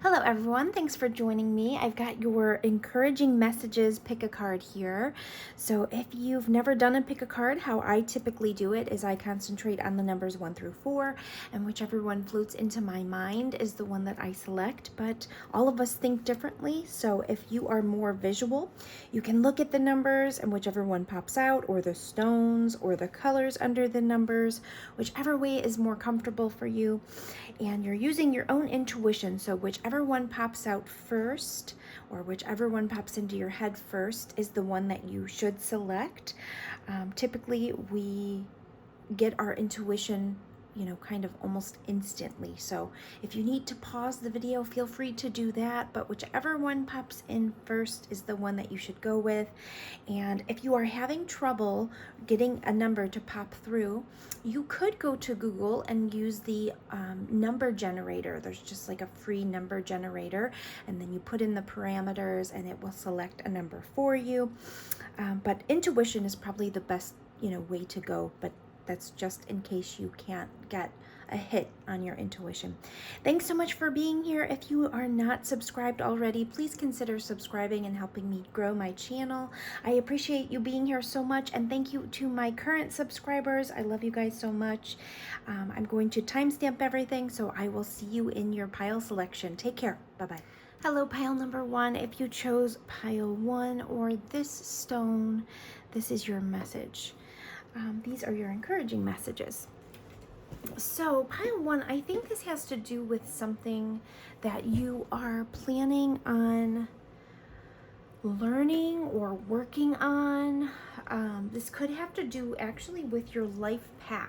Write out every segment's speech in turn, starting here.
Hello everyone, thanks for joining me. I've got your encouraging messages pick a card here. So if you've never done a pick a card, how I typically do it is I concentrate on the numbers 1 through 4, and whichever one floats into my mind is the one that I select. But all of us think differently, so if you are more visual, you can look at the numbers and whichever one pops out, or the stones, or the colors under the numbers, whichever way is more comfortable for you. And you're using your own intuition, so whichever one pops out first or whichever one pops into your head first is the one that you should select. Typically we get our intuition, kind of almost instantly. So if you need to pause the video, feel free to do that, but whichever one pops in first is the one that you should go with. And if you are having trouble getting a number to pop through, you could go to Google and use the number generator. There's just like a free number generator, and then you put in the parameters and it will select a number for you. But intuition is probably the best way to go, but that's just in case you can't get a hit on your intuition. Thanks so much for being here. If you are not subscribed already, please consider subscribing and helping me grow my channel. I appreciate you being here so much, and thank you to my current subscribers. I love you guys so much. I'm going to timestamp everything, so I will see you in your pile selection. Take care. Bye-bye. Hello, pile number 1. If you chose pile 1 or this stone, this is your message. These are your encouraging messages. So pile 1, I think this has to do with something that you are planning on learning or working on. This could have to do actually with your life path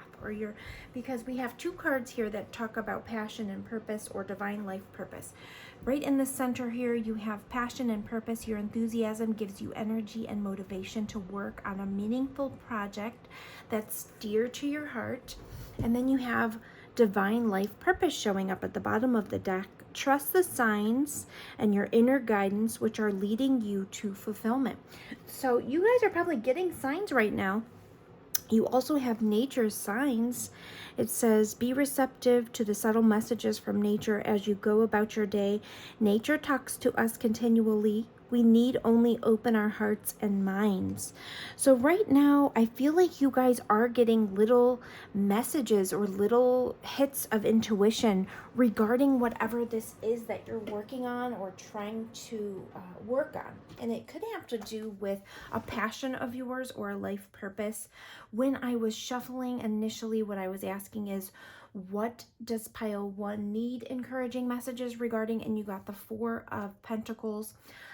because we have 2 cards here that talk about passion and purpose or divine life purpose. Right in the center here, you have passion and purpose. Your enthusiasm gives you energy and motivation to work on a meaningful project that's dear to your heart. And then you have divine life purpose showing up at the bottom of the deck. Trust the signs and your inner guidance, which are leading you to fulfillment. So you guys are probably getting signs right now. You also have nature's signs. It says, be receptive to the subtle messages from nature as you go about your day. Nature talks to us continually. We need only open our hearts and minds. So right now, I feel like you guys are getting little messages or little hits of intuition regarding whatever this is that you're working on or trying to work on. And it could have to do with a passion of yours or a life purpose. When I was shuffling initially, what I was asking is, what does pile 1 need encouraging messages regarding? And you got the 4 of Pentacles.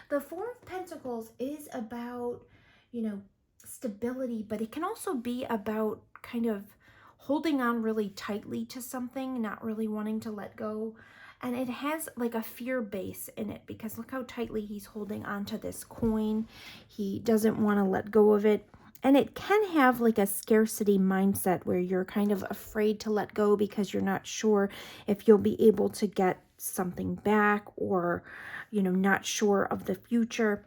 The 4 of Pentacles is about, stability, but it can also be about kind of holding on really tightly to something, not really wanting to let go. And it has like a fear base in it because look how tightly he's holding on to this coin. He doesn't want to let go of it. And it can have like a scarcity mindset where you're kind of afraid to let go because you're not sure if you'll be able to get something back or, not sure of the future.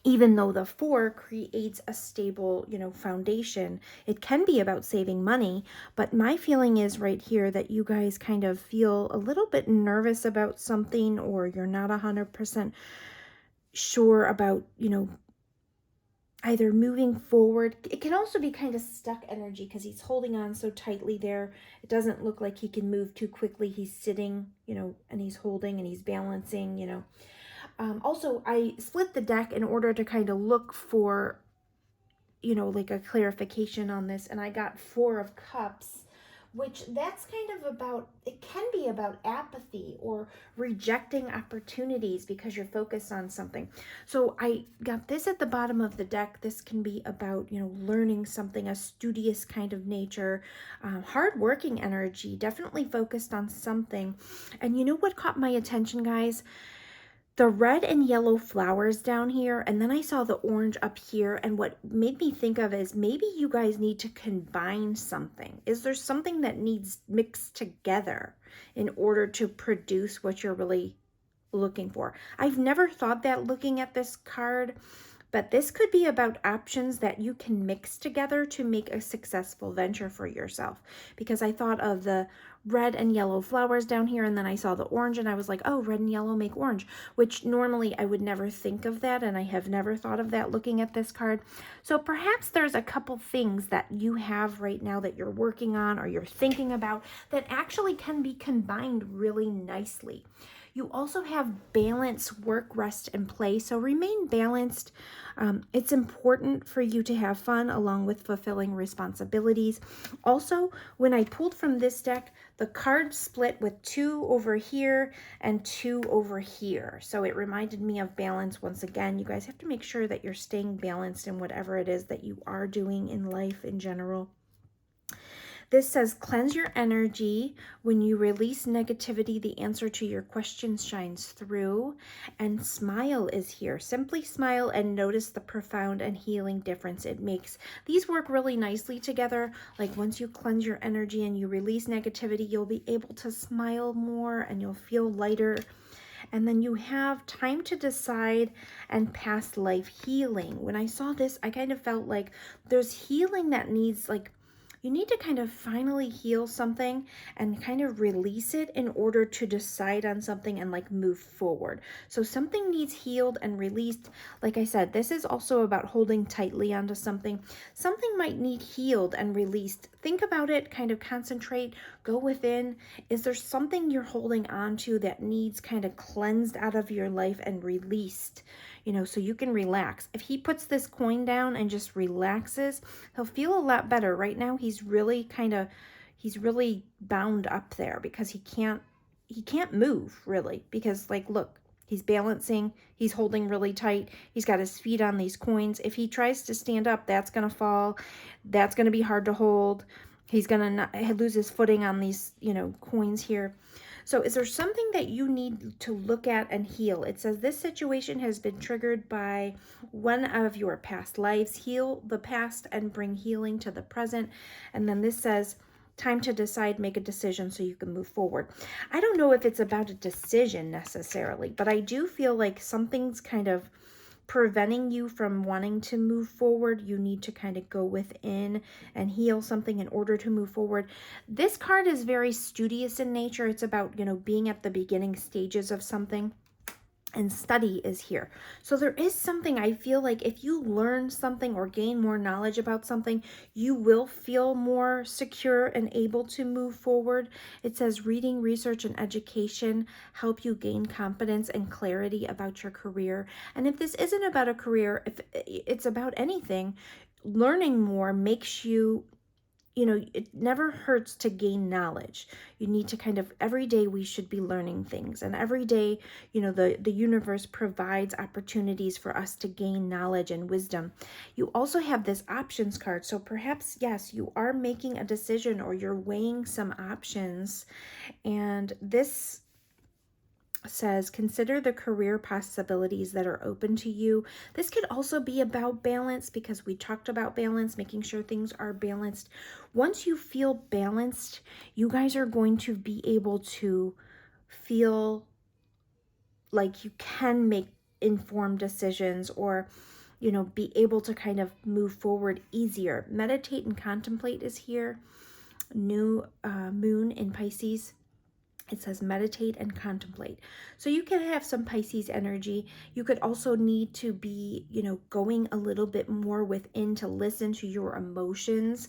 Even though the 4 creates a stable, foundation, it can be about saving money. But my feeling is right here that you guys kind of feel a little bit nervous about something, or you're not 100% sure about, either moving forward. It can also be kind of stuck energy because he's holding on so tightly there. It doesn't look like he can move too quickly. He's sitting, and he's holding and he's balancing, Also, I split the deck in order to kind of look for, like a clarification on this. And I got 4 of Cups, which that's kind of about, it can be about apathy or rejecting opportunities because you're focused on something. So I got this at the bottom of the deck. This can be about, learning something, a studious kind of nature, hardworking energy, definitely focused on something. And you know what caught my attention, guys? The red and yellow flowers down here, and then I saw the orange up here, and what made me think of is maybe you guys need to combine something. Is there something that needs mixed together in order to produce what you're really looking for? I've never thought that looking at this card, but this could be about options that you can mix together to make a successful venture for yourself. Because I thought of the red and yellow flowers down here, and then I saw the orange and I was like, oh, red and yellow make orange, which normally I would never think of that, and I have never thought of that looking at this card. So perhaps there's a couple things that you have right now that you're working on or you're thinking about that actually can be combined really nicely. You also have balance, work, rest, and play. So remain balanced. It's important for you to have fun along with fulfilling responsibilities. Also, when I pulled from this deck, the cards split with 2 over here and 2 over here. So it reminded me of balance once again. You guys have to make sure that you're staying balanced in whatever it is that you are doing in life in general. This says, cleanse your energy. When you release negativity, the answer to your question shines through. And smile is here. Simply smile and notice the profound and healing difference it makes. These work really nicely together. Like once you cleanse your energy and you release negativity, you'll be able to smile more and you'll feel lighter. And then you have time to decide and past life healing. When I saw this, I kind of felt like there's healing that needs, like, you need to kind of finally heal something and kind of release it in order to decide on something and like move forward. So something needs healed and released. Like I said, this is also about holding tightly onto something. Something might need healed and released. Think about it, kind of concentrate, go within. Is there something you're holding on to that needs kind of cleansed out of your life and released? You know, so you can relax. If he puts this coin down and just relaxes, he'll feel a lot better. Right now, he's really bound up there because he can't move really, because like, look, he's balancing, he's holding really tight. He's got his feet on these coins. If he tries to stand up, that's going to fall. That's going to be hard to hold. He's going to lose his footing on these, coins here. So is there something that you need to look at and heal? It says this situation has been triggered by one of your past lives. Heal the past and bring healing to the present. And then this says, time to decide, make a decision so you can move forward. I don't know if it's about a decision necessarily, but I do feel like something's kind of preventing you from wanting to move forward. You need to kind of go within and heal something in order to move forward. This card is very studious in nature. It's about, being at the beginning stages of something. And study is here. So there is something, I feel like if you learn something or gain more knowledge about something, you will feel more secure and able to move forward. It says reading, research, and education help you gain confidence and clarity about your career. And if this isn't about a career, if it's about anything, learning more makes you, it never hurts to gain knowledge. You need to kind of, every day we should be learning things. And every day, the universe provides opportunities for us to gain knowledge and wisdom. You also have this options card. So perhaps, yes, you are making a decision or you're weighing some options. And this says, consider the career possibilities that are open to you. This could also be about balance, because we talked about balance, making sure things are balanced. Once you feel balanced, you guys are going to be able to feel like you can make informed decisions, or be able to kind of move forward easier. Meditate and contemplate is here. New moon in Pisces. It says meditate and contemplate. So you can have some Pisces energy. You could also need to be, going a little bit more within to listen to your emotions.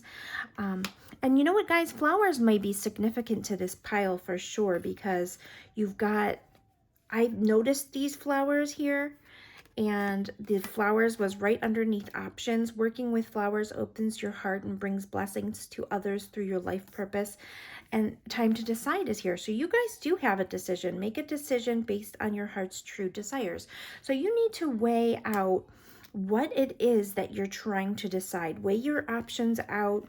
And you know what, guys? Flowers might be significant to this pile for sure, because I've noticed these flowers here. And the flowers was right underneath options. Working with flowers opens your heart and brings blessings to others through your life purpose. And time to decide is here. So you guys do have a decision. Make a decision based on your heart's true desires. So you need to weigh out what it is that you're trying to decide. Weigh your options out.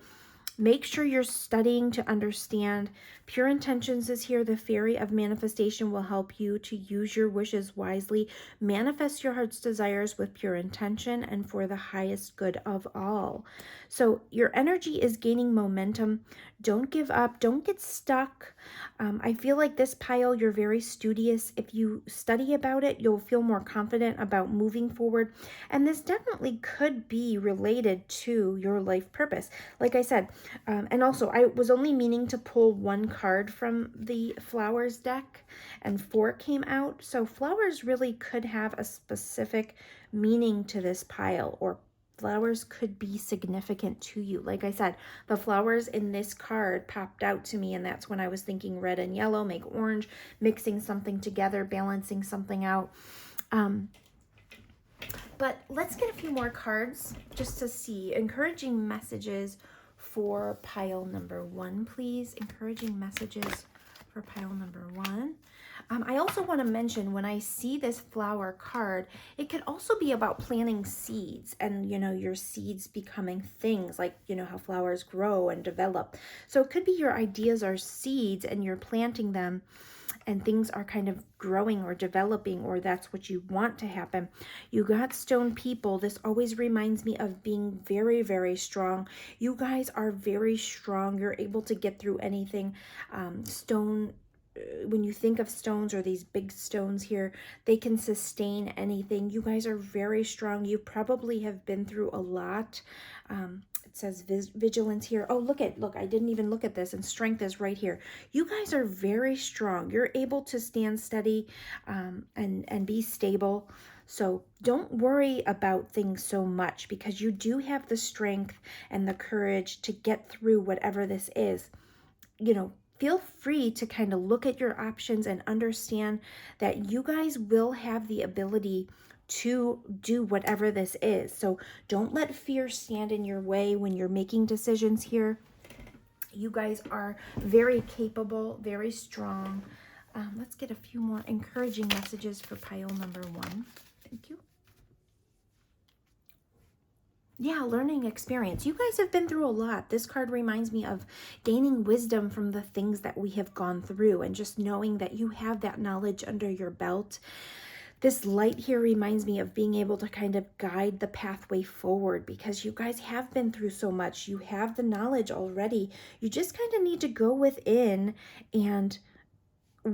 Make sure you're studying to understand. Pure Intentions is here. The Fairy of Manifestation will help you to use your wishes wisely. Manifest your heart's desires with pure intention and for the highest good of all. So your energy is gaining momentum. Don't give up. Don't get stuck. I feel like this pile, you're very studious. If you study about it, you'll feel more confident about moving forward. And this definitely could be related to your life purpose. Like I said, And also, I was only meaning to pull one card from the flowers deck, and 4 came out. So flowers really could have a specific meaning to this pile, or flowers could be significant to you. Like I said, the flowers in this card popped out to me, and that's when I was thinking red and yellow, make orange, mixing something together, balancing something out. But let's get a few more cards just to see. Encouraging messages for pile number 1, please. Encouraging messages for pile number 1. I also want to mention, when I see this flower card, it could also be about planting seeds and, your seeds becoming things, like, how flowers grow and develop. So it could be your ideas are seeds and you're planting them, and things are kind of growing or developing, or that's what you want to happen. You got stone people. This always reminds me of being very, very strong. You guys are very strong. You're able to get through anything. Stone, when you think of stones, or these big stones here, they can sustain anything. You guys are very strong. You probably have been through a lot. It says vigilance here. Oh, look, I didn't even look at this, and strength is right here. You guys are very strong. You're able to stand steady and be stable. So don't worry about things so much, because you do have the strength and the courage to get through whatever this is. Feel free to kind of look at your options and understand that you guys will have the ability to do whatever this is. So don't let fear stand in your way when you're making decisions here. You guys are very capable, very strong. Let's get a few more encouraging messages for pile number 1. Thank you. Yeah, learning experience. You guys have been through a lot. This card reminds me of gaining wisdom from the things that we have gone through, and just knowing that you have that knowledge under your belt. This light here reminds me of being able to kind of guide the pathway forward, because you guys have been through so much. You have the knowledge already. You just kind of need to go within and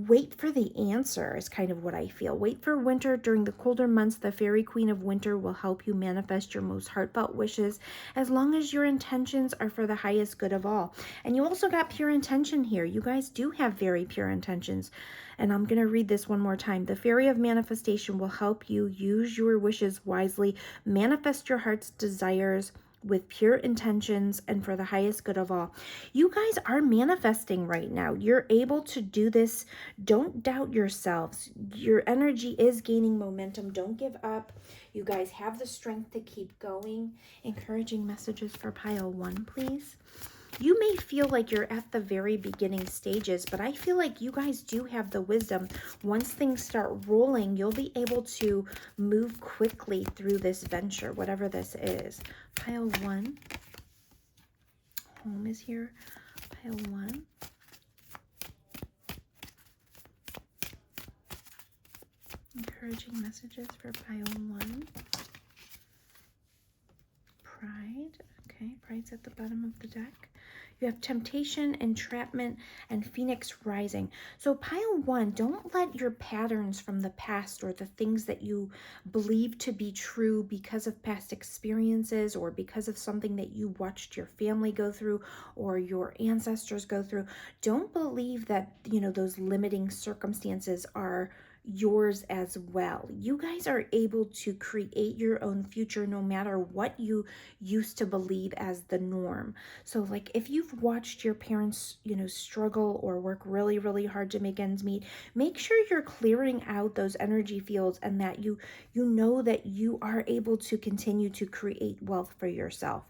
wait for the answer, is kind of what I feel. Wait for winter. During the colder months, the fairy queen of winter will help you manifest your most heartfelt wishes, as long as your intentions are for the highest good of all. And you also got pure intention here. You guys do have very pure intentions. And I'm going to read this one more time. The fairy of manifestation will help you use your wishes wisely, manifest your heart's desires with pure intentions and for the highest good of all. You guys are manifesting right now. You're able to do this. Don't doubt yourselves. Your energy is gaining momentum. Don't give up. You guys have the strength to keep going. Encouraging messages for pile 1, please. You may feel like you're at the very beginning stages, but I feel like you guys do have the wisdom. Once things start rolling, you'll be able to move quickly through this venture, whatever this is. Pile 1. Home is here. Pile 1. Encouraging messages for pile 1. Pride. Okay, pride's at the bottom of the deck. You have temptation, entrapment, and phoenix rising. So pile 1, don't let your patterns from the past, or the things that you believe to be true because of past experiences, or because of something that you watched your family go through or your ancestors go through, don't believe that, those limiting circumstances are yours as well. You guys are able to create your own future, no matter what you used to believe as the norm. So like, if you've watched your parents, struggle or work really, really hard to make ends meet, make sure you're clearing out those energy fields, and that you know that you are able to continue to create wealth for yourself.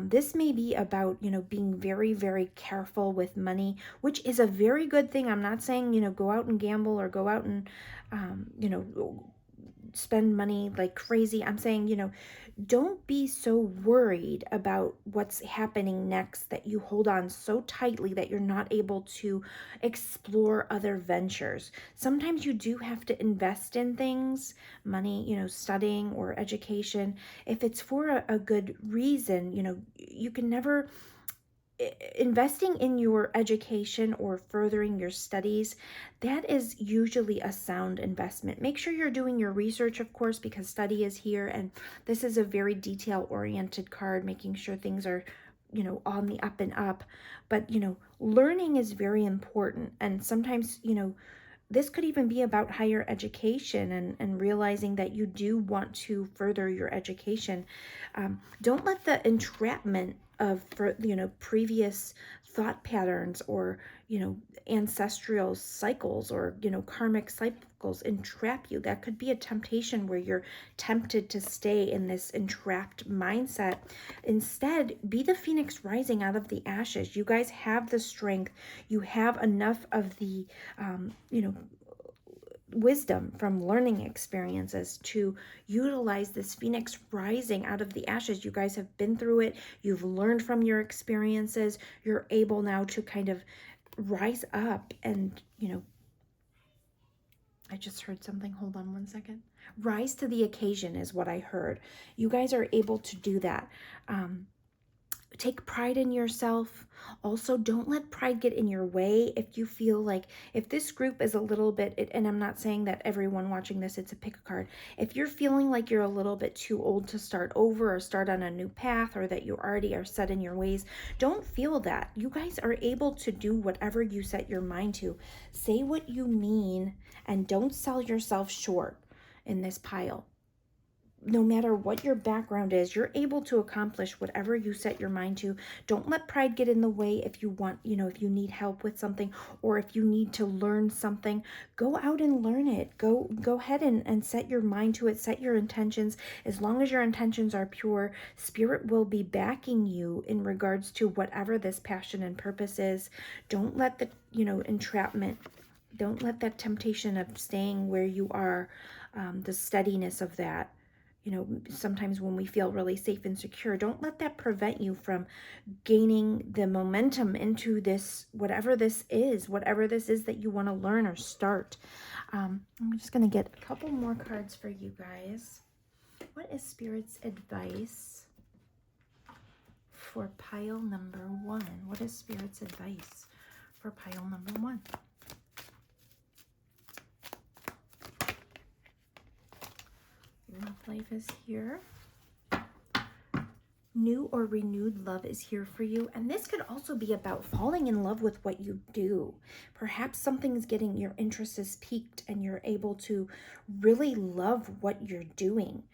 This may be about, being very, very careful with money, which is a very good thing. I'm not saying, go out and gamble, or go out and, spend money like crazy. I'm saying, don't be so worried about what's happening next that you hold on so tightly that you're not able to explore other ventures. Sometimes you do have to invest in things, money, studying or education. If it's for a good reason, you can never... Investing in your education or furthering your studies, that is usually a sound investment. Make sure you're doing your research, of course, because study is here, and this is a very detail-oriented card, making sure things are you know, on the up and up. But, you know, learning is very important. And sometimes, you know, this could even be about higher education and realizing that you do want to further your education. Don't let the entrapment of, you know, previous thought patterns or, you know, ancestral cycles or, you know, karmic cycles entrap you. That could be a temptation where you're tempted to stay in this entrapped mindset. Instead, be the phoenix rising out of the ashes. You guys have the strength. You have enough of the, you know, wisdom from learning experiences to utilize this phoenix rising out of the ashes. You guys have been through it. You've learned from your experiences. You're able now to kind of rise up and, you know, I just heard something. Hold on one second. Rise to the occasion is what I heard. You guys are able to do that. Take pride in yourself. Also, don't let pride get in your way. If you feel like, if this group is a little bit, and I'm not saying that everyone watching this, it's a pick a card. If you're feeling like you're a little bit too old to start over or start on a new path, or that you already are set in your ways, don't feel that. You guys are able to do whatever you set your mind to. Say what you mean and don't sell yourself short in this pile. No matter what your background is, you're able to accomplish whatever you set your mind to. Don't let pride get in the way. If you want, you know, if you need help with something, or if you need to learn something, go out and learn it. Go ahead and set your mind to it, set your intentions. As long as your intentions are pure, Spirit will be backing you in regards to whatever this passion and purpose is. Don't let the, you know, entrapment, don't let that temptation of staying where you are, the steadiness of that, you know, sometimes when we feel really safe and secure, don't let that prevent you from gaining the momentum into this, whatever this is that you want to learn or start. I'm just going to get a couple more cards for you guys. What is Spirit's advice for pile number 1? What is Spirit's advice for pile number 1? Love life is here. New or renewed love is here for you. And this could also be about falling in love with what you do. Perhaps something is getting, your interest is piqued and you're able to really love what you're doing.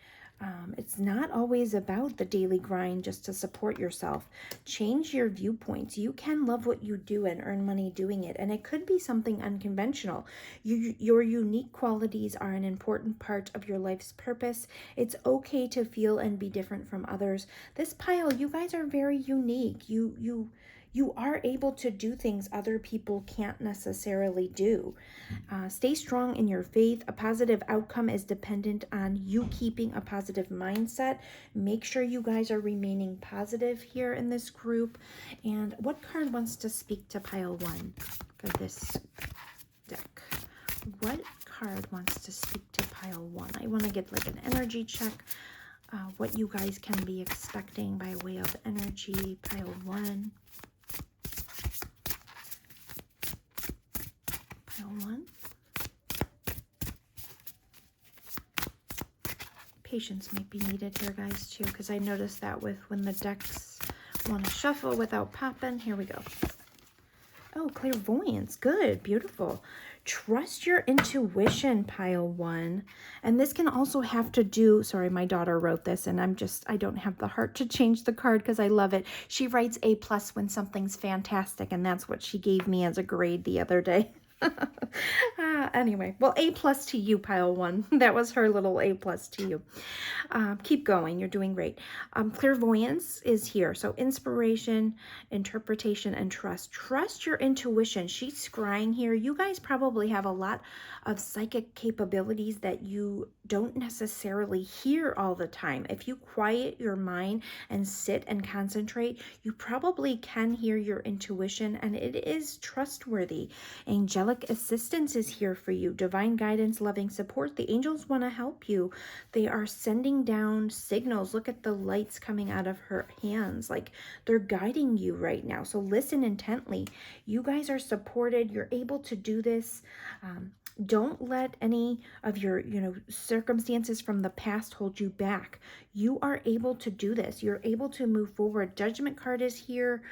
It's not always about the daily grind just to support yourself. Change your viewpoints. You can love what you do and earn money doing it. And it could be something unconventional. Your unique qualities are an important part of your life's purpose. It's okay to feel and be different from others. This pile, you guys are very unique. You are able to do things other people can't necessarily do. Stay strong in your faith. A positive outcome is dependent on you keeping a positive mindset. Make sure you guys are remaining positive here in this group. And what card wants to speak to pile 1 for this deck? What card wants to speak to pile 1? I want to get like an energy check. What you guys can be expecting by way of energy, pile 1. Pile 1. Patience might be needed here, guys, too, because I noticed that with when the decks want to shuffle without popping. Here we go. Oh, clairvoyance. Good. Beautiful. Trust your intuition, pile 1. And this can also have to do, sorry, my daughter wrote this and I don't have the heart to change the card because I love it. She writes A+ when something's fantastic, and that's what she gave me as a grade the other day. Anyway, well, A+ to you, pile 1. That was her little A+ to you. Keep going. You're doing great. Clairvoyance is here. So inspiration, interpretation, and trust. Trust your intuition. She's scrying here. You guys probably have a lot of psychic capabilities that you don't necessarily hear all the time. If you quiet your mind and sit and concentrate, you probably can hear your intuition, and it is trustworthy. Angelic angelic assistance is here for you. Divine guidance, loving support. The angels want to help you. They are sending down signals. Look at the lights coming out of her hands. Like they're guiding you right now. So listen intently. You guys are supported. You're able to do this. Don't let any of your, circumstances from the past hold you back. You are able to do this. You're able to move forward. Judgment card is here.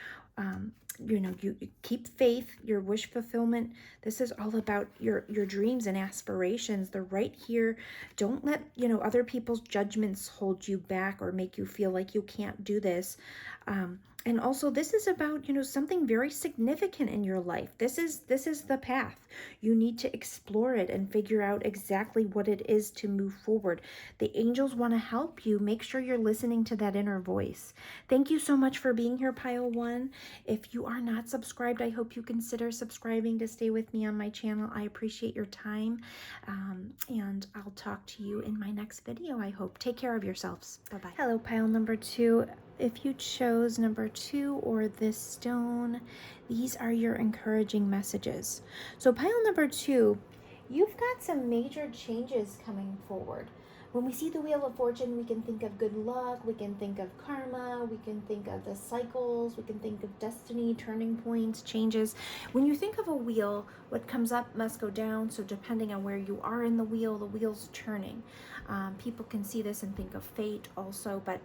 You keep faith, your wish fulfillment. This is all about your dreams and aspirations. They're right here. Don't let, other people's judgments hold you back or make you feel like you can't do this. And also this is about, something very significant in your life. This is the path. You need to explore it and figure out exactly what it is to move forward. The angels want to help you. Make sure you're listening to that inner voice. Thank you so much for being here, Pile 1. If you are not subscribed, I hope you consider subscribing to stay with me on my channel. I appreciate your time. And I'll talk to you in my next video, I hope. Take care of yourselves. Bye-bye. Hello, Pile number 2. If you chose number 2 or this stone, these are your encouraging messages. So pile number 2, you've got some major changes coming forward. When we see the Wheel of Fortune, we can think of good luck, we can think of karma, we can think of the cycles, we can think of destiny, turning points, changes. When you think of a wheel, what comes up must go down. So depending on where you are in the wheel's turning. People can see this and think of fate also, but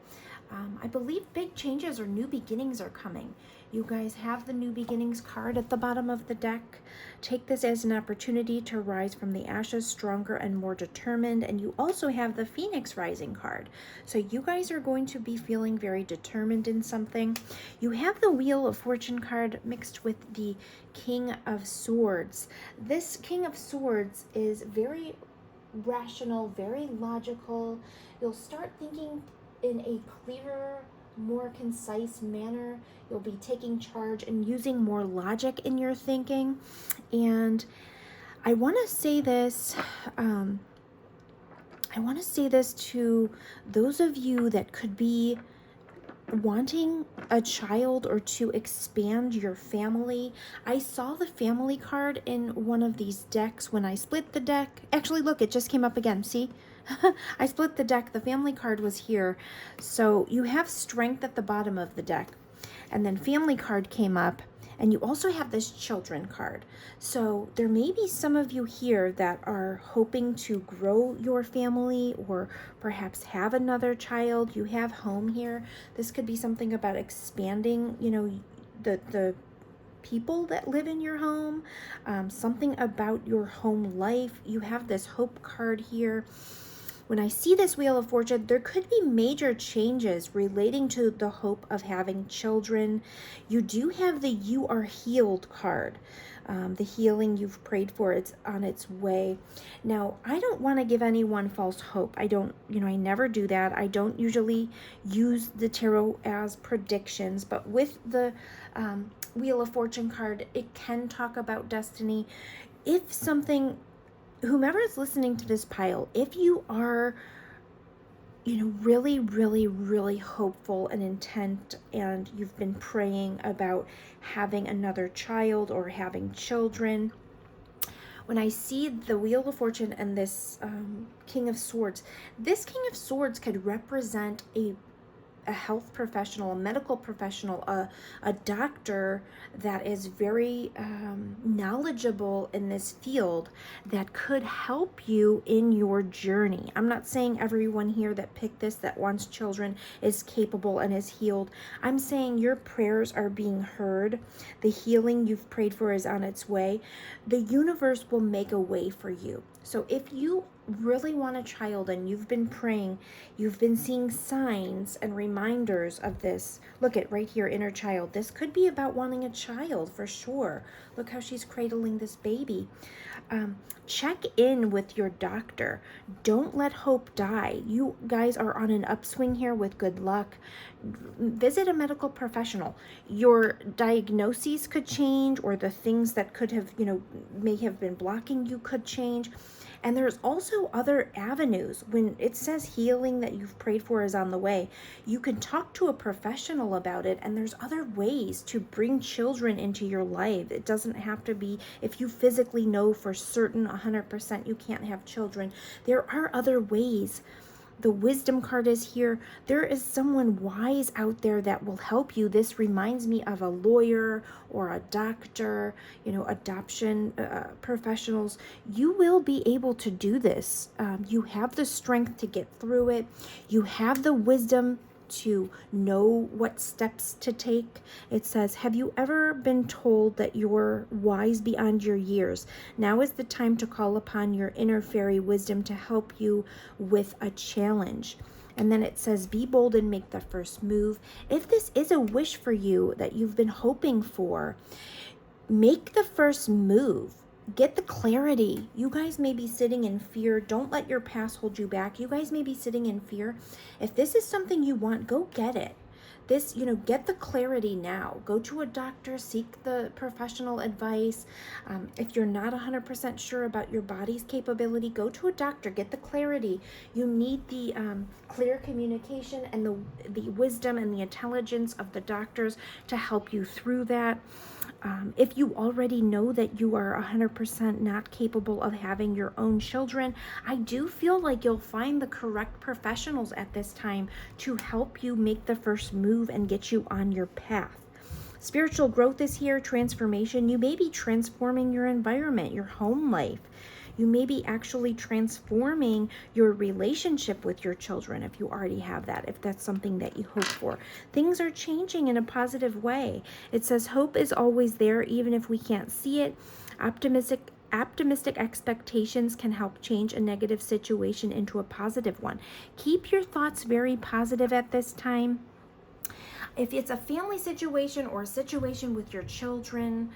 I believe big changes or new beginnings are coming. You guys have the New Beginnings card at the bottom of the deck. Take this as an opportunity to rise from the ashes stronger and more determined. And you also have the Phoenix Rising card. So you guys are going to be feeling very determined in something. You have the Wheel of Fortune card mixed with the King of Swords. This King of Swords is very rational, very logical. You'll start thinking in a clearer, more concise manner. You'll be taking charge and using more logic in your thinking. And I want to say this, to those of you that could be wanting a child or to expand your family. I saw the family card in one of these decks when I split the deck. Actually, look, it just came up again. See? I split the deck. The family card was here. So you have strength at the bottom of the deck. And then family card came up. And you also have this children card. So there may be some of you here that are hoping to grow your family or perhaps have another child. You have home here. This could be something about expanding, the people that live in your home, something about your home life. You have this hope card here. When I see this Wheel of Fortune, there could be major changes relating to the hope of having children. You do have the You Are Healed card. The healing you've prayed for, it's on its way. Now, I don't want to give anyone false hope. I never do that. I don't usually use the tarot as predictions, but with the Wheel of Fortune card, it can talk about destiny. If something, whomever is listening to this pile, if you are, really, really, really hopeful and intent, and you've been praying about having another child or having children, when I see the Wheel of Fortune and this King of Swords, this King of Swords could represent a health professional, a medical professional, a doctor that is very knowledgeable in this field that could help you in your journey. I'm not saying everyone here that picked this, that wants children, is capable and is healed. I'm saying your prayers are being heard. The healing you've prayed for is on its way. The universe will make a way for you. So if you really want a child and you've been praying, you've been seeing signs and reminders of this. Look at right here, inner child. This could be about wanting a child for sure. Look how she's cradling this baby. Check in with your doctor. Don't let hope die. You guys are on an upswing here with good luck. Visit a medical professional. Your diagnoses could change, or the things that could have, may have been blocking you could change. And there's also other avenues. When it says healing that you've prayed for is on the way, you can talk to a professional about it, and there's other ways to bring children into your life. It doesn't have to be, if you physically know for certain 100% you can't have children, there are other ways. The wisdom card is here. There is someone wise out there that will help you. This reminds me of a lawyer or a doctor, adoption professionals. You will be able to do this. You have the strength to get through it. You have the wisdom to know what steps to take. It says, have you ever been told that you're wise beyond your years? Now is the time to call upon your inner fairy wisdom to help you with a challenge. And then it says, be bold and make the first move. If this is a wish for you that you've been hoping for, make the first move. Get the clarity. You guys may be sitting in fear. Don't let your past hold you back. You guys may be sitting in fear. If this is something you want, go get it. Get the clarity now. Go to a doctor, seek the professional advice. If you're not 100% sure about your body's capability, go to a doctor, get the clarity. You need the clear communication and the wisdom and the intelligence of the doctors to help you through that. If you already know that you are 100% not capable of having your own children, I do feel like you'll find the correct professionals at this time to help you make the first move and get you on your path. Spiritual growth is here, transformation. You may be transforming your environment, your home life. You may be actually transforming your relationship with your children if you already have that, if that's something that you hope for. Things are changing in a positive way. It says hope is always there, even if we can't see it. Optimistic expectations can help change a negative situation into a positive one. Keep your thoughts very positive at this time. If it's a family situation or a situation with your children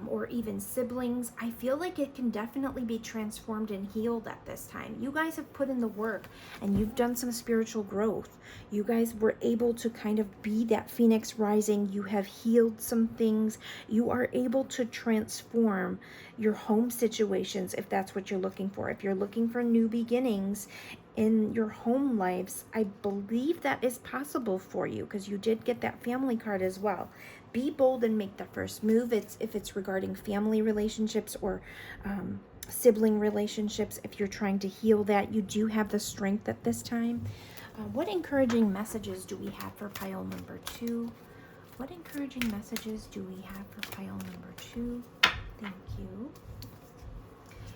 or even siblings, I feel like it can definitely be transformed and healed at this time. You guys have put in the work and you've done some spiritual growth. You guys were able to kind of be that phoenix rising. You have healed some things. You are able to transform your home situations if that's what you're looking for. If you're looking for new beginnings in your home lives, I believe that is possible for you because you did get that family card as well. Be bold and make the first move. If it's regarding family relationships or sibling relationships, if you're trying to heal that, you do have the strength at this time. What encouraging messages do we have for pile number 2? What encouraging messages do we have for pile number 2? Thank you.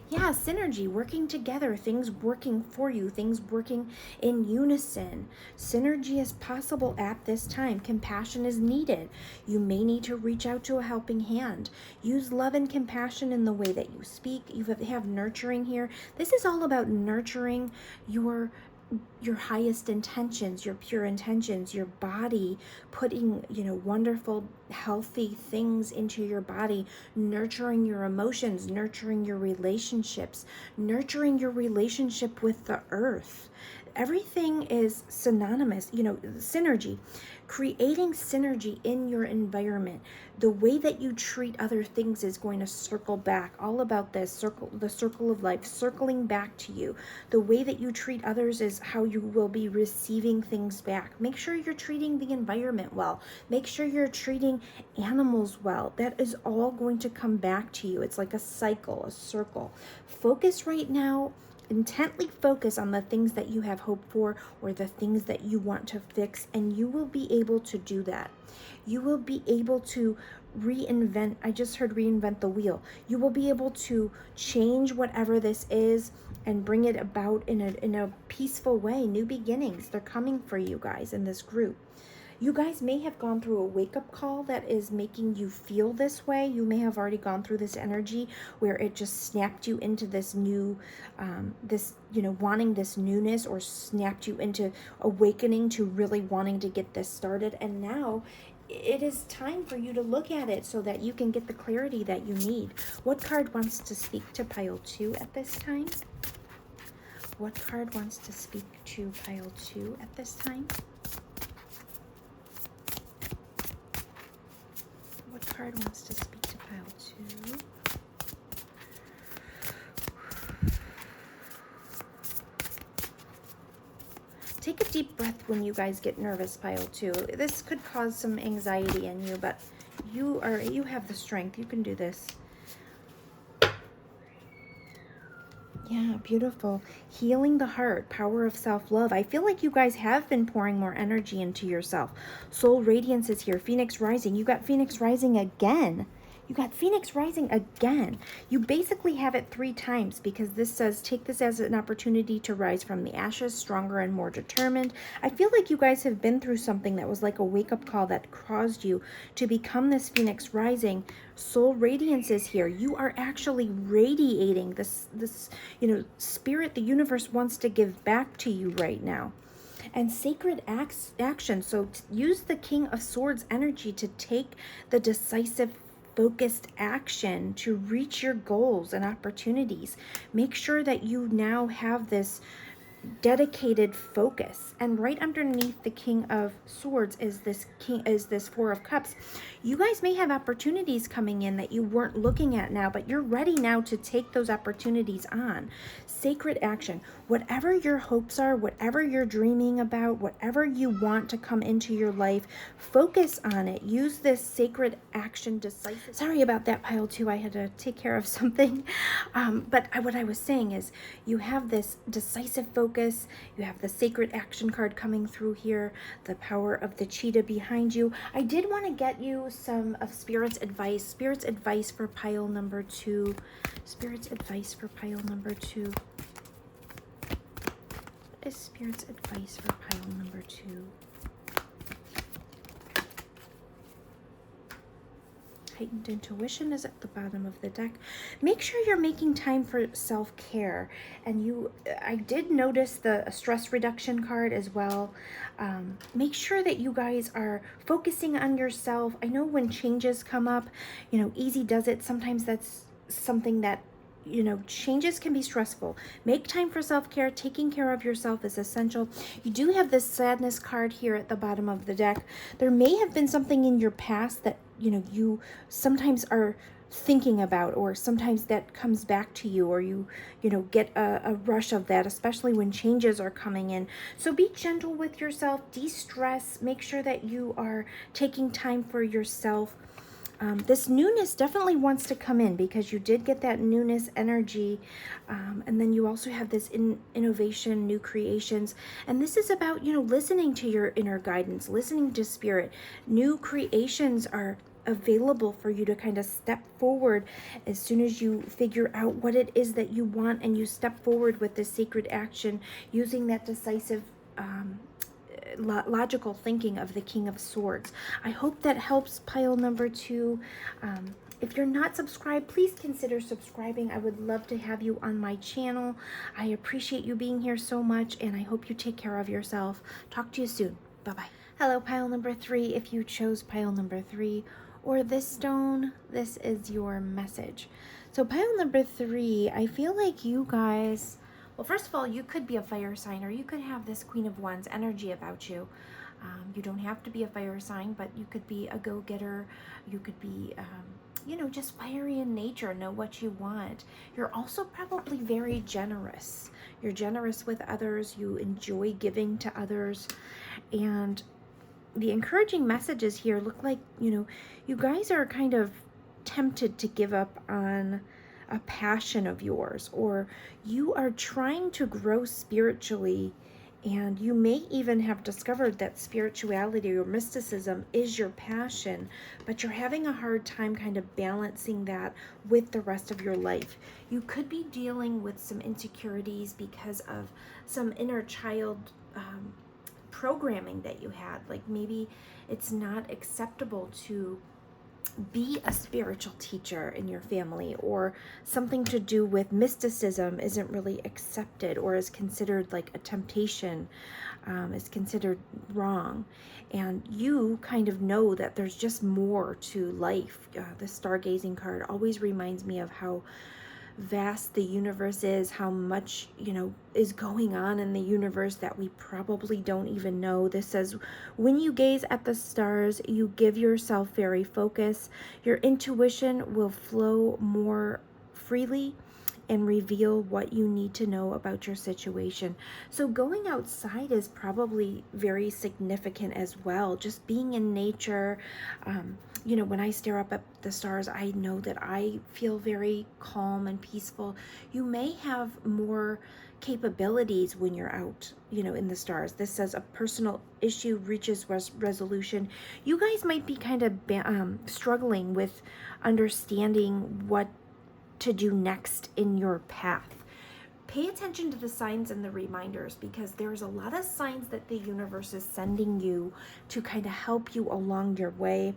Yeah, synergy, working together, things working for you, things working in unison. Synergy is possible at this time. Compassion is needed. You may need to reach out to a helping hand. Use love and compassion in the way that you speak. You have nurturing here. This is all about nurturing your highest intentions, your pure intentions, your body, putting, wonderful, healthy things into your body, nurturing your emotions, nurturing your relationships, nurturing your relationship with the earth. Everything is synonymous, synergy, creating synergy in your environment. The way that you treat other things is going to circle back. All about this the circle of life, circling back to you. The way that you treat others is how you will be receiving things back. Make sure you're treating the environment well. Make sure you're treating animals well. That is all going to come back to you. It's like a cycle, a circle. Focus right now. Intently focus on the things that you have hope for or the things that you want to fix, and you will be able to do that. You will be able to reinvent. I just heard reinvent the wheel. You will be able to change whatever this is and bring it about in a peaceful way. New beginnings, they're coming for you guys in this group. You guys may have gone through a wake-up call that is making you feel this way. You may have already gone through this energy where it just snapped you into this new, wanting this newness, or snapped you into awakening to really wanting to get this started. And now it is time for you to look at it so that you can get the clarity that you need. What card wants to speak to pile 2 at this time? What card wants to speak to pile 2 at this time? What card wants to speak to pile 2? take a deep breath when you guys get nervous, pile 2. This could cause some anxiety in you, but you have the strength. You can do this. Yeah, beautiful. Healing the heart, power of self-love. I feel like you guys have been pouring more energy into yourself. Soul radiance is here. Phoenix rising. You got Phoenix rising again. You got Phoenix rising again. You basically have it 3 times because this says, take this as an opportunity to rise from the ashes, stronger and more determined. I feel like you guys have been through something that was like a wake-up call that caused you to become this Phoenix rising. Soul radiance is here. You are actually radiating this spirit the universe wants to give back to you right now. And sacred action. So use the King of Swords energy to take the decisive focused action to reach your goals and opportunities. Make sure that you now have this dedicated focus, and right underneath the King of Swords is this 4 of Cups. You guys may have opportunities coming in that you weren't looking at now, but you're ready now to take those opportunities on. Sacred action. Whatever your hopes are, whatever you're dreaming about, whatever you want to come into your life, focus on it. Use this sacred action decisive. Sorry about that, pile 2. I had to take care of something. But what I was saying is you have this decisive focus. You have the sacred action card coming through here, the power of the cheetah behind you. I did want to get you some of Spirit's advice. Spirit's advice for pile number 2. Spirit's advice for pile number 2. What is Spirit's advice for pile number 2? Heightened intuition is at the bottom of the deck. Make sure you're making time for self-care. And I did notice the stress reduction card as well. Make sure that you guys are focusing on yourself. I know when changes come up, easy does it. Sometimes that's something that changes can be stressful. Make time for self-care. Taking care of yourself is essential. You do have this sadness card here at the bottom of the deck. There may have been something in your past that you sometimes are thinking about, or sometimes that comes back to you, or you get a rush of that, especially when changes are coming in. So be gentle with yourself, de-stress, make sure that you are taking time for yourself. This newness definitely wants to come in because you did get that newness energy. And then you also have this innovation, new creations. And this is about, listening to your inner guidance, listening to spirit. New creations are available for you to kind of step forward as soon as you figure out what it is that you want, and you step forward with this sacred action using that decisive logical thinking of the King of Swords. I hope that helps pile number 2. If you're not subscribed, please consider subscribing. I would love to have you on my channel. I appreciate you being here so much, and I hope you take care of yourself. Talk to you soon. Bye-bye. Hello, pile number 3. If you chose pile number 3 or this stone, this is your message. So pile number 3, I feel like you guys, well, first of all, you could be a fire sign, or you could have this Queen of Wands energy about you. You don't have to be a fire sign, but you could be a go-getter. You could be, just fiery in nature, know what you want. You're also probably very generous. You're generous with others. You enjoy giving to others. And the encouraging messages here look like, you guys are kind of tempted to give up on a passion of yours, or you are trying to grow spiritually, and you may even have discovered that spirituality or mysticism is your passion, but you're having a hard time kind of balancing that with the rest of your life. You could be dealing with some insecurities because of some inner child programming that you had. Like maybe it's not acceptable to be a spiritual teacher in your family, or something to do with mysticism isn't really accepted, or is considered like a temptation, is considered wrong. And you kind of know that there's just more to life. The stargazing card always reminds me of how vast the universe is, how much is going on in the universe that we probably don't even know. This says, when you gaze at the stars, you give yourself very focus. Your intuition will flow more freely, and reveal what you need to know about your situation. So going outside is probably very significant as well. Just being in nature. You know, when I stare up at the stars, I know that I feel very calm and peaceful. You may have more capabilities when you're out, you know, in the stars. This says a personal issue reaches resolution. You guys might be kind of struggling with understanding what to do next in your path. Pay attention to the signs and the reminders, because there's a lot of signs that the universe is sending you to kind of help you along your way.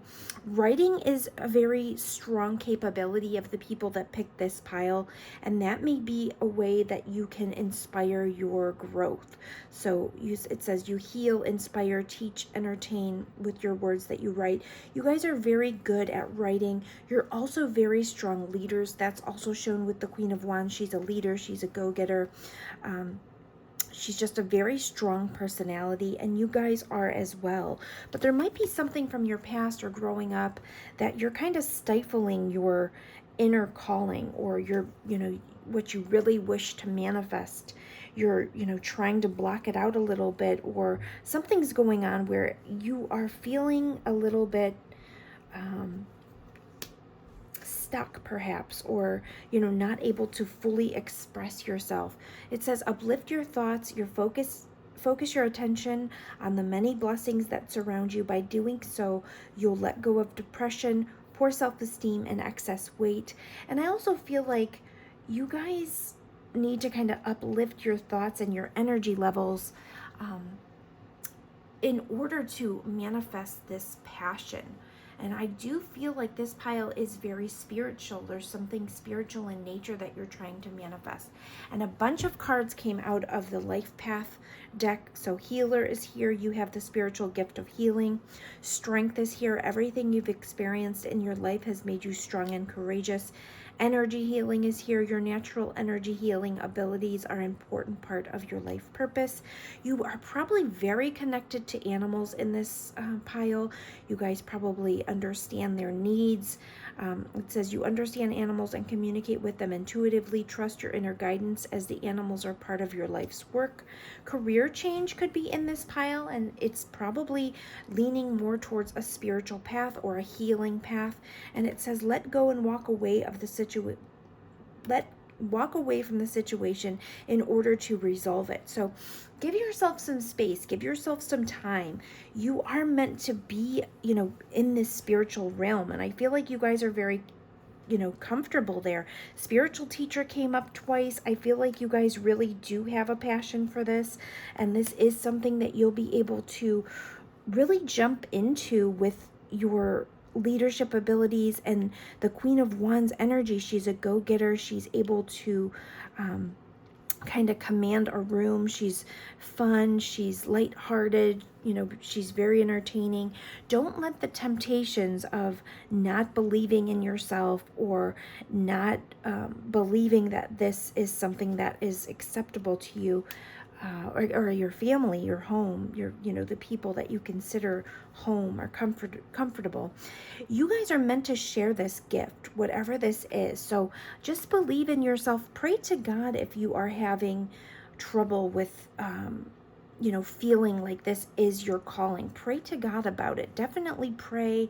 Writing is a very strong capability of the people that pick this pile, and that may be a way that you can inspire your growth. So it says you heal, inspire, teach, entertain with your words that you write. You guys are very good at writing. You're also very strong leaders. That's also shown with the Queen of Wands. She's a leader. She's a go-getter. She's just a very strong personality, and you guys are as well. But there might be something from your past or growing up that you're kind of stifling your inner calling, or your, you know, what you really wish to manifest. You're, you know, trying to block it out a little bit, or something's going on where you are feeling a little bit stuck perhaps, or, you know, not able to fully express yourself. It says uplift your thoughts, your focus your attention on the many blessings that surround you. By doing so, you'll let go of depression, poor self-esteem, and excess weight. And I also feel like you guys need to kind of uplift your thoughts and your energy levels in order to manifest this passion. And I do feel like this pile is very spiritual. There's something spiritual in nature that you're trying to manifest. And a bunch of cards came out of the Life Path deck. So healer is here. You have the spiritual gift of healing. Strength is here. Everything you've experienced in your life has made you strong and courageous. Energy healing is here. Your natural energy healing abilities are an important part of your life purpose. You are probably very connected to animals in this pile. You guys probably understand their needs. It says you understand animals and communicate with them intuitively. Trust your inner guidance, as the animals are part of your life's work. Career change could be in this pile, and it's probably leaning more towards a spiritual path or a healing path. And it says let go and walk away of the walk away from the situation in order to resolve it. So give yourself some space, give yourself some time. You are meant to be, you know, in this spiritual realm, and I feel like you guys are very, you know, comfortable there. Spiritual teacher came up twice. I feel like you guys really do have a passion for this, and this is something that you'll be able to really jump into with your leadership abilities. And the Queen of Wands energy, she's a go-getter. She's able to kind of command a room. She's fun, she's lighthearted, you know, she's very entertaining. Don't let the temptations of not believing in yourself, or not believing that this is something that is acceptable to you, or your family, your home, your, you know, the people that you consider home or comfortable. You guys are meant to share this gift, whatever this is. So just believe in yourself. Pray to God if you are having trouble with you know, feeling like this is your calling. Pray to God about it. Definitely pray.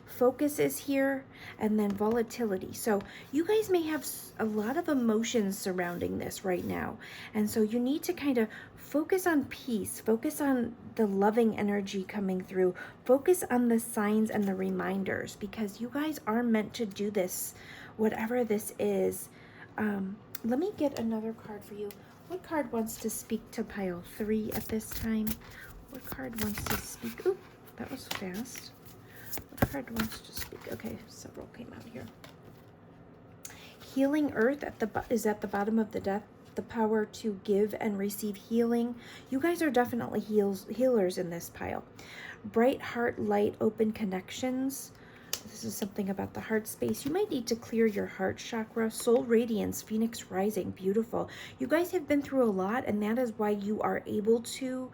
Focus is here, and then volatility. So you guys may have a lot of emotions surrounding this right now, and so you need to kind of focus on peace, focus on the loving energy coming through, focus on the signs and the reminders, because you guys are meant to do this, whatever this is. Let me get another card for you. What card wants to speak to pile 3 at this time? What card wants to speak? Ooh, that was fast. What card wants to speak? Okay, several came out here. Healing Earth is at the bottom of the deck. The power to give and receive healing. You guys are definitely healers in this pile. Bright heart, light, open connections. So this is something about the heart space. You might need to clear your heart chakra. Soul radiance, Phoenix rising, beautiful. You guys have been through a lot, and that is why you are able to,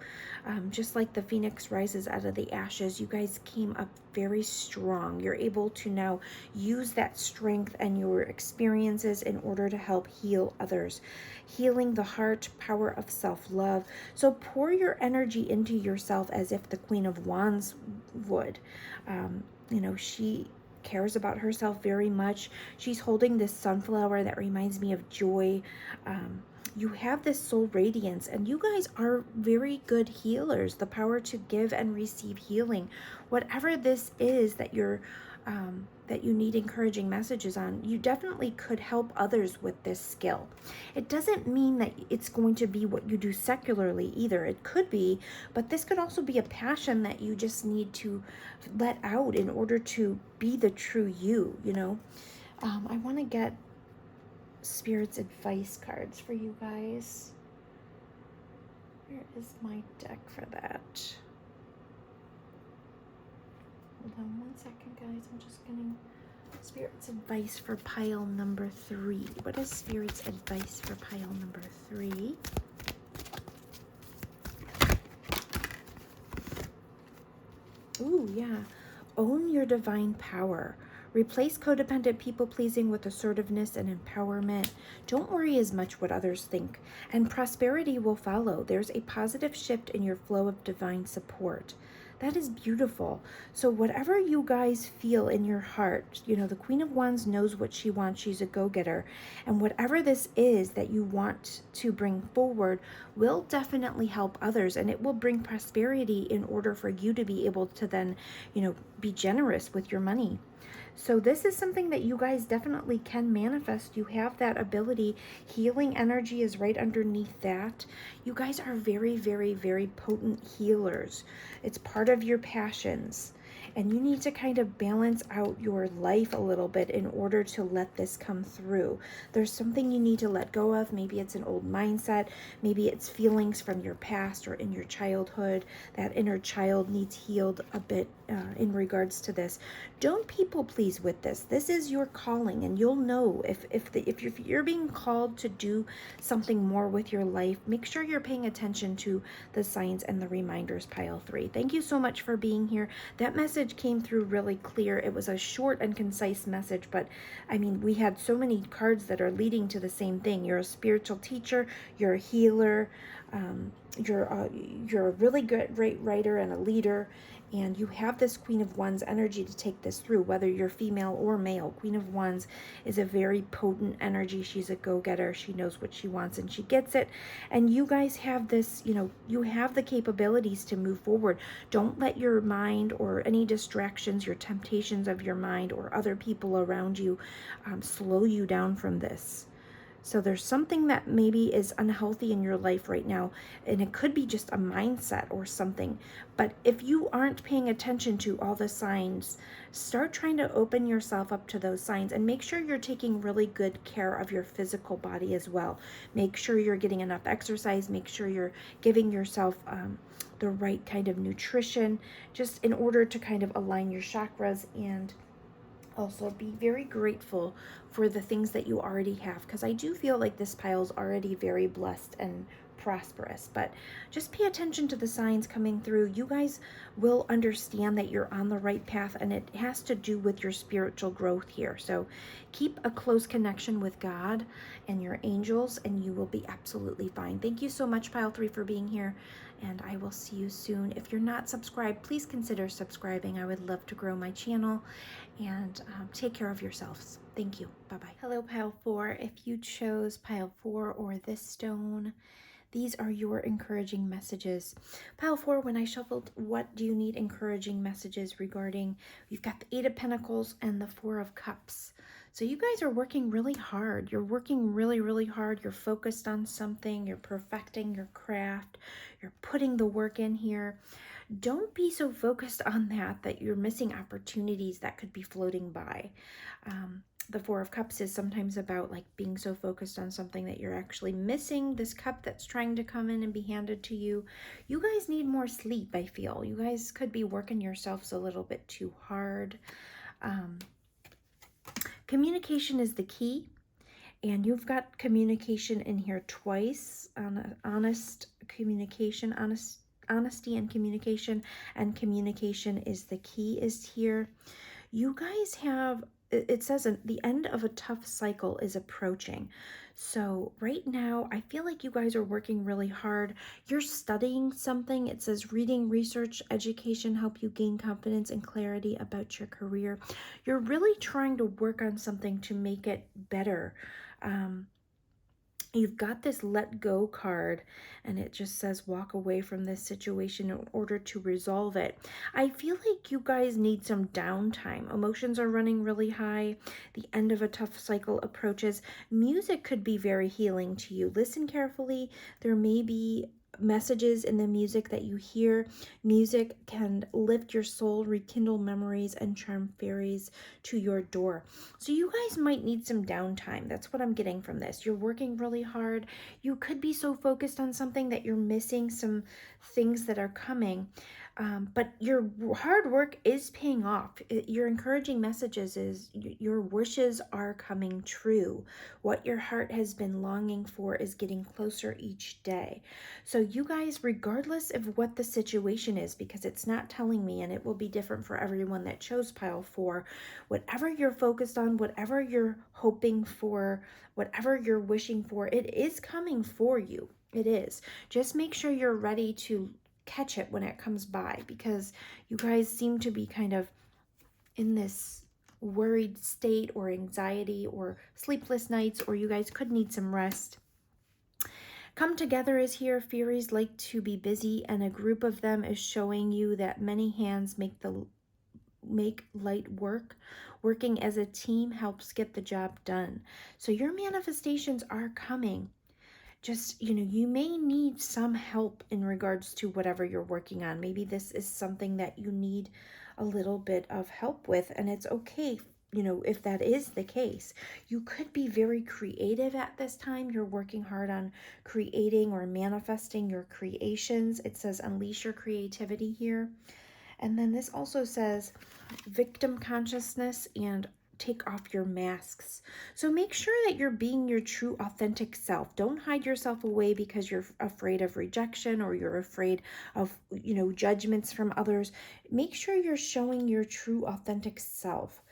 just like the Phoenix rises out of the ashes, you guys came up very strong. You're able to now use that strength and your experiences in order to help heal others. Healing the heart, power of self-love. So pour your energy into yourself as if the Queen of Wands would. You know, she cares about herself very much. She's holding this sunflower that reminds me of joy. You have this soul radiance, and you guys are very good healers. The power to give and receive healing. Whatever this is that you're that you need encouraging messages on, you definitely could help others with this skill. It doesn't mean that it's going to be what you do secularly either. It could be, but this could also be a passion that you just need to let out in order to be the true you, you know. I want to get Spirit's advice cards for you guys. Where is my deck for that? Hold on one second, guys. I'm just getting Spirit's advice for pile number 3. What is Spirit's advice for pile number 3? Ooh, yeah. Own your divine power. Replace codependent people-pleasing with assertiveness and empowerment. Don't worry as much what others think, and prosperity will follow. There's a positive shift in your flow of divine support. That is beautiful. So whatever you guys feel in your heart, you know, the Queen of Wands knows what she wants. She's a go-getter. And whatever this is that you want to bring forward will definitely help others, and it will bring prosperity in order for you to be able to then, you know, be generous with your money. So this is something that you guys definitely can manifest. You have that ability. Healing energy is right underneath that. You guys are very, very, very potent healers. It's part of your passions. And you need to kind of balance out your life a little bit in order to let this come through. There's something you need to let go of. Maybe it's an old mindset. Maybe it's feelings from your past or in your childhood. That inner child needs healed a bit in regards to this. Don't people please with this. This is your calling, and you'll know if you're being called to do something more with your life. Make sure you're paying attention to the signs and the reminders, pile 3. Thank you so much for being here. That message came through really clear. It was a short and concise message, but I mean, we had so many cards that are leading to the same thing. You're a spiritual teacher, you're a healer, you're a really great writer and a leader, and you have this Queen of Wands energy to take this through, whether you're female or male. Queen of Wands is a very potent energy. She's a go-getter. She knows what she wants and she gets it. And you guys have this, you know, you have the capabilities to move forward. Don't let your mind or any distractions, your temptations of your mind or other people around you slow you down from this. So there's something that maybe is unhealthy in your life right now, and it could be just a mindset or something. But if you aren't paying attention to all the signs, start trying to open yourself up to those signs, and make sure you're taking really good care of your physical body as well. Make sure you're getting enough exercise. Make sure you're giving yourself the right kind of nutrition, just in order to kind of align your chakras, and also be very grateful for the things that you already have, because I do feel like this pile is already very blessed and prosperous. But just pay attention to the signs coming through. You guys will understand that you're on the right path, and it has to do with your spiritual growth here. So keep a close connection with God and your angels, and you will be absolutely fine. Thank you so much, pile 3, for being here, and I will see you soon. If you're not subscribed, please consider subscribing. I would love to grow my channel, and take care of yourselves. Thank you. Bye-bye. Hello, pile 4. If you chose pile 4 or this stone, these are your encouraging messages. Pile 4, when I shuffled, what do you need encouraging messages regarding? We've got the 8 of Pentacles and the 4 of Cups. So you guys are working really hard. You're working really, really hard. You're focused on something. You're perfecting your craft. You're putting the work in here. Don't be so focused on that you're missing opportunities that could be floating by. The 4 of Cups is sometimes about like being so focused on something that you're actually missing this cup that's trying to come in and be handed to you. You guys need more sleep, I feel. You guys could be working yourselves a little bit too hard. Communication is the key. And you've got communication in here twice, honest communication, honesty and communication is the key is here. You guys have, it says the end of a tough cycle is approaching. So right now, I feel like you guys are working really hard. You're studying something. It says reading, research, education help you gain confidence and clarity about your career. You're really trying to work on something to make it better. You've got this let go card, and it just says walk away from this situation in order to resolve it. I feel like you guys need some downtime. Emotions are running really high. The end of a tough cycle approaches. Music could be very healing to you. Listen carefully. There may be messages in the music that you hear. Music can lift your soul, rekindle memories, and charm fairies to your door. So you guys might need some downtime. That's what I'm getting from this. You're working really hard. You could be so focused on something that you're missing some things that are coming. But your hard work is paying off. Your encouraging messages is your wishes are coming true. What your heart has been longing for is getting closer each day. So you guys, regardless of what the situation is, because it's not telling me and it will be different for everyone that chose pile 4, whatever you're focused on, whatever you're hoping for, whatever you're wishing for, it is coming for you. It is. Just make sure you're ready to catch it when it comes by, because you guys seem to be kind of in this worried state or anxiety or sleepless nights, or you guys could need some rest. Come together is here. Fairies like to be busy, and a group of them is showing you that many hands make light work. Working as a team helps get the job done. So your manifestations are coming. Just, you may need some help in regards to whatever you're working on. Maybe this is something that you need a little bit of help with, and it's okay, if that is the case. You could be very creative at this time. You're working hard on creating or manifesting your creations. It says unleash your creativity here. And then this also says victim consciousness and take off your masks. So make sure that you're being your true authentic self. Don't hide yourself away because you're afraid of rejection or you're afraid of, judgments from others. Make sure you're showing your true authentic self.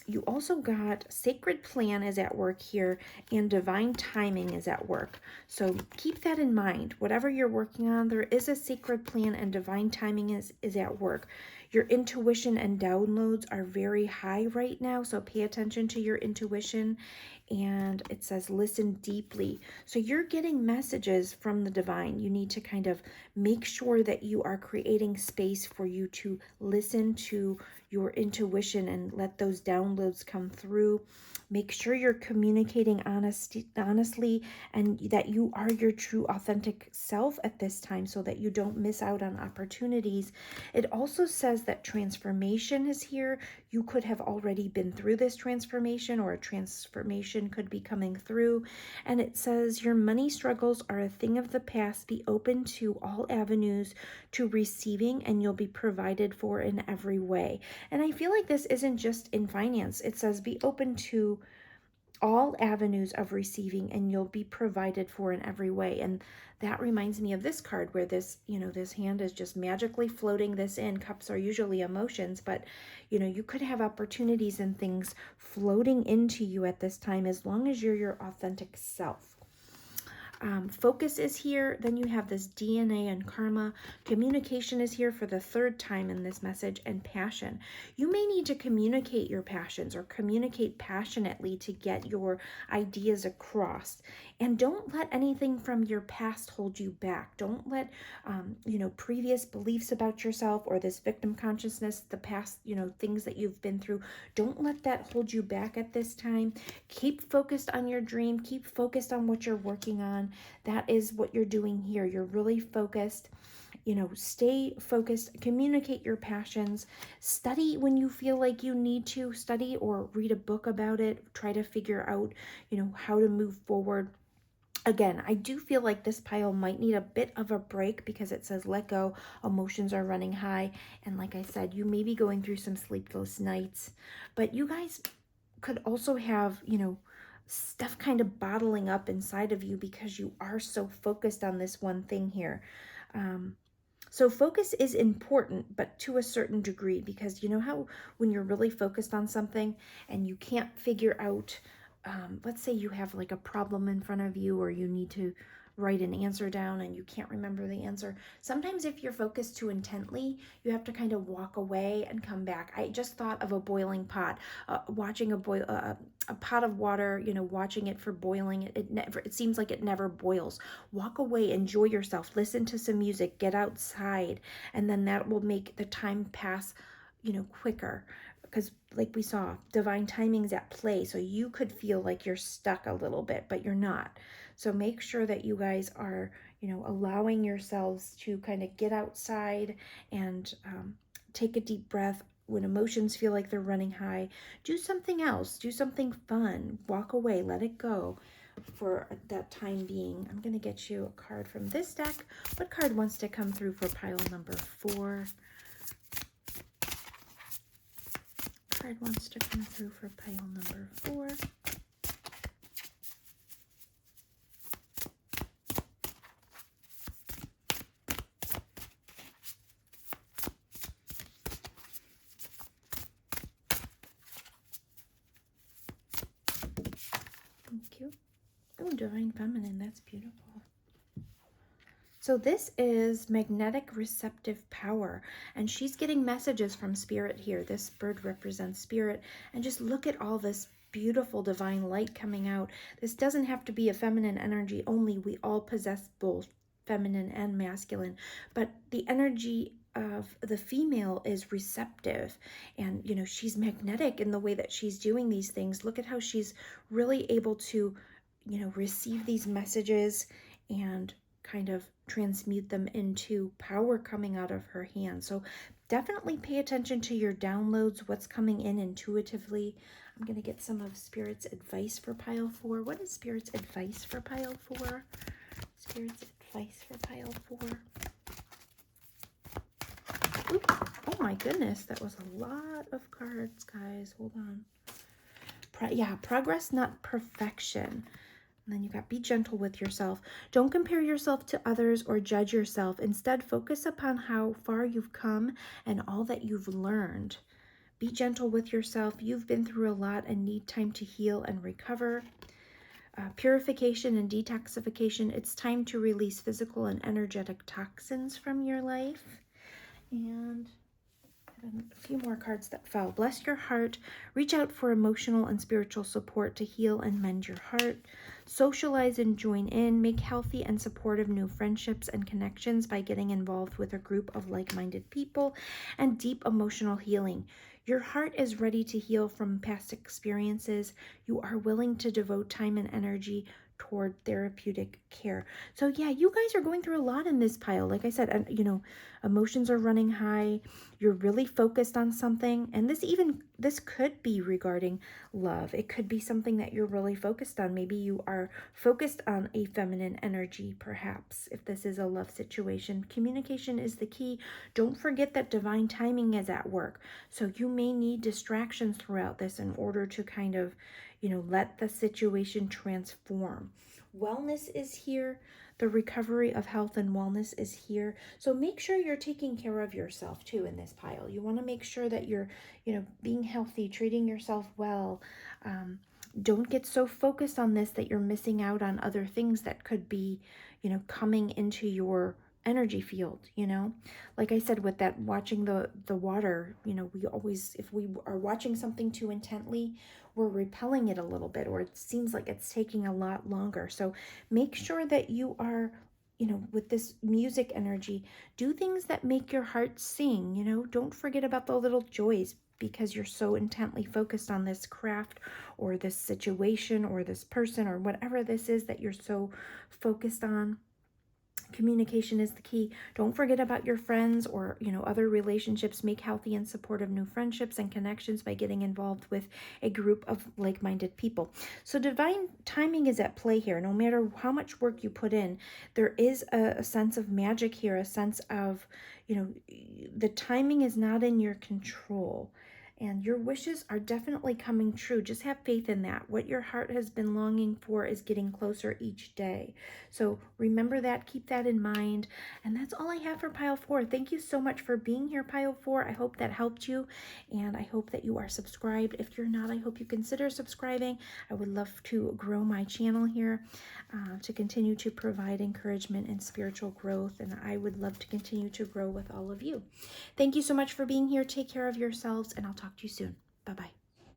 You also got sacred plan is at work here, and divine timing is at work. So keep that in mind. Whatever you're working on, there is a sacred plan and divine timing is at work. Your intuition and downloads are very high right now, so pay attention to your intuition. And it says listen deeply. So you're getting messages from the divine. You need to kind of make sure that you are creating space for you to listen to your intuition and let those downloads come through. Make sure you're communicating honestly, and that you are your true authentic self at this time so that you don't miss out on opportunities. It also says that transformation is here. You could have already been through this transformation, or a transformation could be coming through. And it says your money struggles are a thing of the past. Be open to all avenues to receiving, and you'll be provided for in every way. And I feel like this isn't just in finance. It says be open to all avenues of receiving, and you'll be provided for in every way. And that reminds me of this card where this hand is just magically floating this in. Cups are usually emotions, but you could have opportunities and things floating into you at this time, as long as you're your authentic self. Focus is here. Then you have this DNA and karma. Communication is here for the third time in this message, and passion. You may need to communicate your passions or communicate passionately to get your ideas across. And don't let anything from your past hold you back. Don't let, previous beliefs about yourself or this victim consciousness, the past, things that you've been through. Don't let that hold you back at this time. Keep focused on your dream. Keep focused on what you're working on. That is what you're doing here. You're really focused. Stay focused, communicate your passions, study when you feel like you need to study, or read a book about it. Try to figure out, how to move forward. Again, I do feel like this pile might need a bit of a break because it says let go, emotions are running high. And like I said, you may be going through some sleepless nights, but you guys could also have, stuff kind of bottling up inside of you because you are so focused on this one thing here. So focus is important, but to a certain degree, because you know how when you're really focused on something and you can't figure out, let's say you have like a problem in front of you, or you need to write an answer down and you can't remember the answer. Sometimes if you're focused too intently, you have to kind of walk away and come back. I just thought of a boiling pot, watching a pot of water, watching it for boiling. It seems like it never boils. Walk away, enjoy yourself, listen to some music, get outside, and then that will make the time pass, quicker. Because like we saw, divine timing's at play, so you could feel like you're stuck a little bit, but you're not. So make sure that you guys are, allowing yourselves to kind of get outside and take a deep breath. When emotions feel like they're running high, do something else, do something fun, walk away, let it go for that time being. I'm going to get you a card from this deck. What card wants to come through for pile number 4? Card wants to come through for pile number 4. Thank you. Oh, Divine Feminine, that's beautiful. So this is magnetic receptive power, and she's getting messages from Spirit here. This bird represents Spirit, and just look at all this beautiful divine light coming out. This doesn't have to be a feminine energy only. We all possess both feminine and masculine, but the energy of the female is receptive, and she's magnetic in the way that she's doing these things. Look at how she's really able to receive these messages and kind of transmute them into power coming out of her hand. So definitely pay attention to your downloads, what's coming in intuitively. I'm going to get some of Spirit's advice for pile 4. What is Spirit's advice for pile 4? Spirit's advice for pile 4. Oops. Oh my goodness, that was a lot of cards, guys. Hold on. Progress, not perfection. And then you got be gentle with yourself. Don't compare yourself to others or judge yourself. Instead, focus upon how far you've come and all that you've learned. Be gentle with yourself. You've been through a lot and need time to heal and recover. Purification and detoxification. It's time to release physical and energetic toxins from your life. And a few more cards that fell. Bless your heart. Reach out for emotional and spiritual support to heal and mend your heart. Socialize and join in. Make healthy and supportive new friendships and connections by getting involved with a group of like-minded people. And deep emotional healing. Your heart is ready to heal from past experiences. You are willing to devote time and energy toward therapeutic care. So yeah, you guys are going through a lot in this pile. Like I said, and emotions are running high. You're really focused on something, and this could be regarding love. It could be something that you're really focused on. Maybe you are focused on a feminine energy, perhaps, if this is a love situation. Communication is the key. Don't forget that divine timing is at work. So you may need distractions throughout this in order to kind of let the situation transform. Wellness is here. The recovery of health and wellness is here. So make sure you're taking care of yourself too in this pile. You want to make sure that you're, being healthy, treating yourself well. Don't get so focused on this that you're missing out on other things that could be, coming into your energy field. Like I said, with that watching the water, we always, if we are watching something too intently, we're repelling it a little bit, or it seems like it's taking a lot longer. So make sure that you are, with this music energy, do things that make your heart sing. Don't forget about the little joys because you're so intently focused on this craft or this situation or this person or whatever this is that you're so focused on. communication is the key. Don't forget about your friends or, other relationships. Make healthy and supportive new friendships and connections by getting involved with a group of like-minded people. So divine timing is at play here. No matter how much work you put in, there is a sense of magic here, a sense of, the timing is not in your control. And your wishes are definitely coming true. Just have faith in that. What your heart has been longing for is getting closer each day. So remember that, keep that in mind. And that's all I have for pile 4. Thank you so much for being here, pile 4. I hope that helped you. And I hope that you are subscribed. If you're not, I hope you consider subscribing. I would love to grow my channel here to continue to provide encouragement and spiritual growth. And I would love to continue to grow with all of you. Thank you so much for being here. Take care of yourselves, and I'll talk to you soon. Bye-bye.